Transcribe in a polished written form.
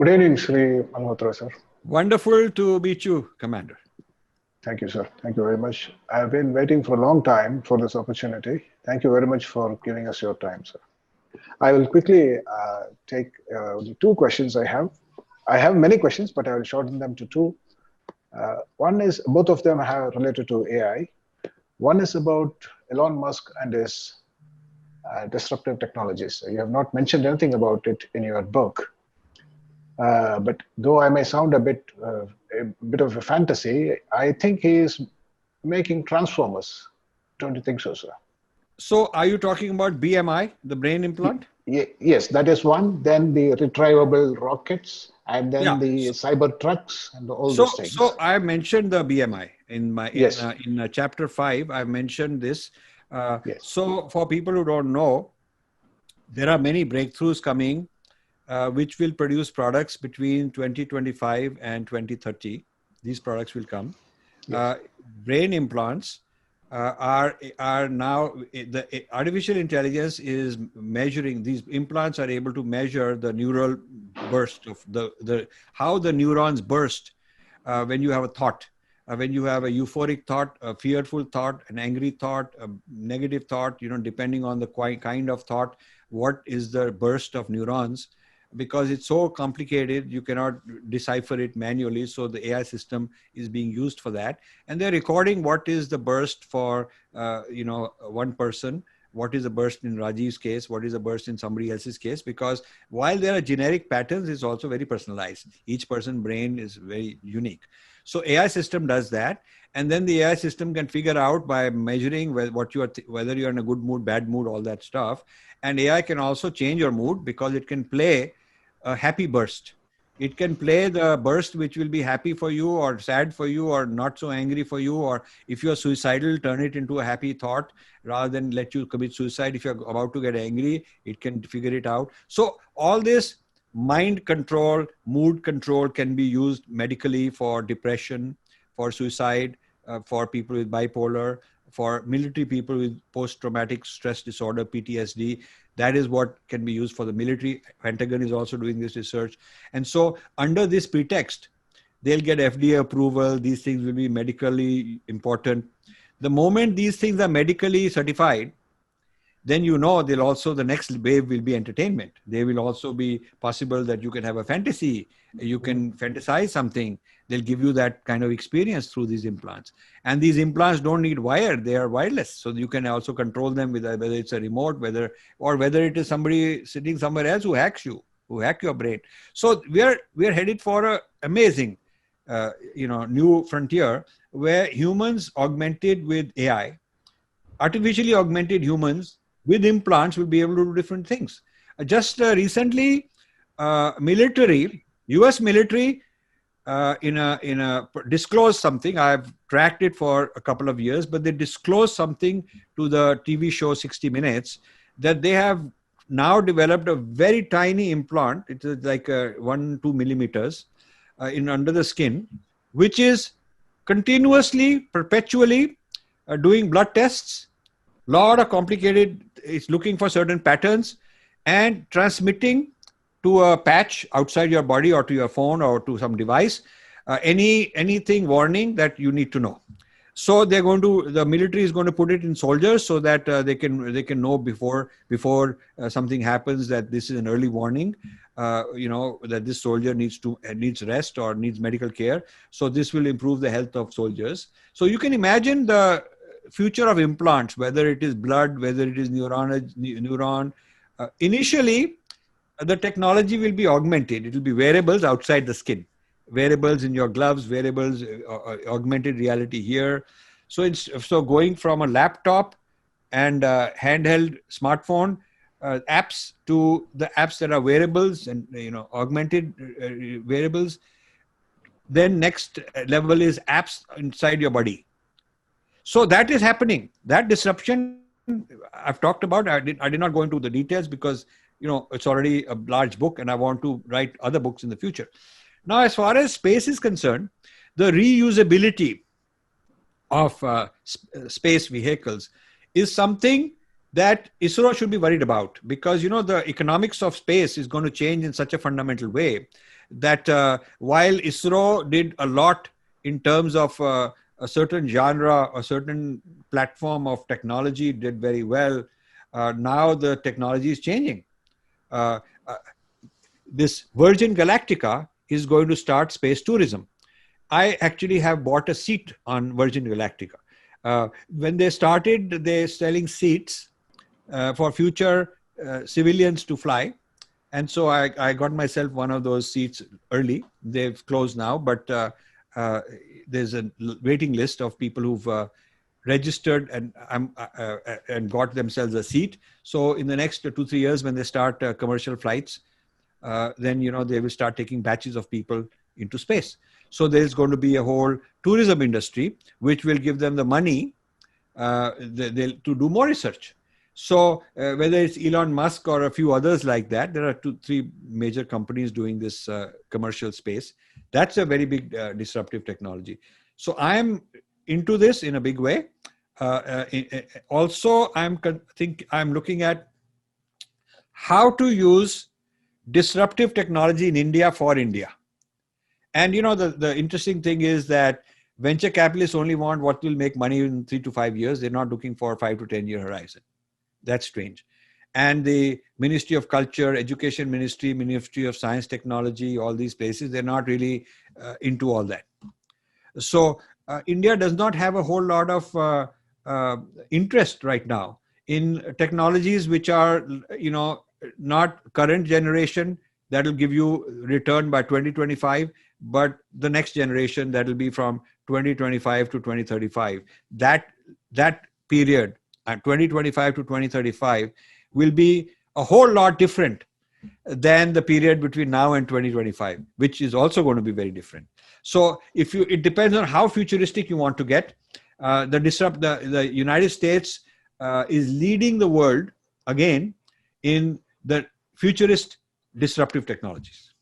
Good evening, Sri Malhotra, sir. Wonderful to meet you, Commander. Thank you, sir. Thank you very much. I've been waiting for a long time for this opportunity. Thank you very much for giving us your time, sir. I will quickly take the two questions I have. I have many questions, but I will shorten them to two. One is both of them have related to AI. One is about Elon Musk and his disruptive technologies. You have not mentioned anything about it in your book. But though I may sound a bit of a fantasy, I think he is making transformers. Don't you think so, sir? So are you talking about BMI, the brain implant? Yes, that is one. Then the retrievable rockets, and then Yeah. the cyber trucks, and all So, those things. so I mentioned the BMI in my Yes, in chapter 5. I mentioned this. yes, So for people who don't know, there are many breakthroughs coming, which will produce products between 2025 and 2030. These products will come. yes. Brain implants are now the artificial intelligence is measuring. These implants are able to measure the neural burst of the how the neurons burst when you have a thought. When you have a euphoric thought, a fearful thought, an angry thought, a negative thought, depending on the kind of thought, what is the burst of neurons? Because it's so complicated, you cannot decipher it manually. So the AI system is being used for that. And they're recording what is the burst for, one person, what is the burst in Rajiv's case, what is the burst in somebody else's case, because while there are generic patterns, it's also very personalized. Each person's brain is very unique. So AI system does that. And then the AI system can figure out by measuring whether you're in a good mood, bad mood, all that stuff. And AI can also change your mood because it can play a happy burst. It can play the burst which will be happy for you or sad for you or not so angry for you. Or if you're suicidal, turn it into a happy thought rather than let you commit suicide. If you're about to get angry, it can figure it out. So all this mind control, mood control can be used medically for depression, for suicide, for people with bipolar, for military people with post-traumatic stress disorder, PTSD. That is what can be used for the military. Pentagon is also doing this research. And so under this pretext, they'll get FDA approval. These things will be medically important. The moment these things are medically certified, then the next wave will be entertainment. There will also be possible that you can have a fantasy, you can fantasize something. They'll give you that kind of experience through these implants. And these implants don't need wire, they are wireless. So you can also control them with whether it's a remote, whether it is somebody sitting somewhere else who hacks you, who hack your brain. So we are headed for a amazing, new frontier where humans augmented with AI, artificially augmented humans with implants will be able to do different things. Just recently, U.S. military, in a disclosed something. I've tracked it for a couple of years, but they disclosed something to the TV show 60 Minutes that they have now developed a very tiny implant. It is like 1-2 millimeters in under the skin, which is continuously, perpetually doing blood tests. Lot of complicated. It's looking for certain patterns and transmitting to a patch outside your body or to your phone or to some device, anything warning that you need to know. So the military is going to put it in soldiers so that they can know before something happens that this is an early warning, that this soldier needs rest or needs medical care. So this will improve the health of soldiers. So you can imagine the future of implants, whether it is blood, whether it is neuron. Initially, the technology will be augmented. It will be wearables outside the skin, wearables in your gloves, wearables, augmented reality here. So going from a laptop and handheld smartphone apps to the apps that are wearables and augmented wearables. Then next level is apps inside your body. So that is happening. That disruption I've talked about. I did not go into the details because it's already a large book and I want to write other books in the future. Now, as far as space is concerned, the reusability of space vehicles is something that ISRO should be worried about, because the economics of space is going to change in such a fundamental way that while ISRO did a lot in terms of a certain genre, a certain platform of technology did very well, now the technology is changing. Uh, uh, this Virgin Galactica is going to start space tourism. I actually have bought a seat on Virgin Galactica. When they started, they're selling seats for future civilians to fly. And so I got myself one of those seats early. They've closed now, but there's a waiting list of people who've registered and got themselves a seat. So in the next 2-3 years, when they start commercial flights, then they will start taking batches of people into space. So there's going to be a whole tourism industry which will give them the money to do more research. So whether it's Elon Musk or a few others like that, there are 2-3 major companies doing this commercial space. That's a very big disruptive technology. So I'm into this in a big way. Also, I'm looking at how to use disruptive technology in India for India. And the interesting thing is that venture capitalists only want what will make money in 3 to 5 years. They're not looking for a 5 to 10 year horizon. That's strange. And the Ministry of Culture, Education Ministry, Ministry of Science, Technology, all these places, they're not really into all that. So India does not have a whole lot of interest right now in technologies which are, not current generation that will give you return by 2025, but the next generation that will be from 2025 to 2035. That period, 2025 to 2035, will be a whole lot different than the period between now and 2025, which is also going to be very different. So it depends on how futuristic you want to get. The United States is leading the world again in the futurist disruptive technologies.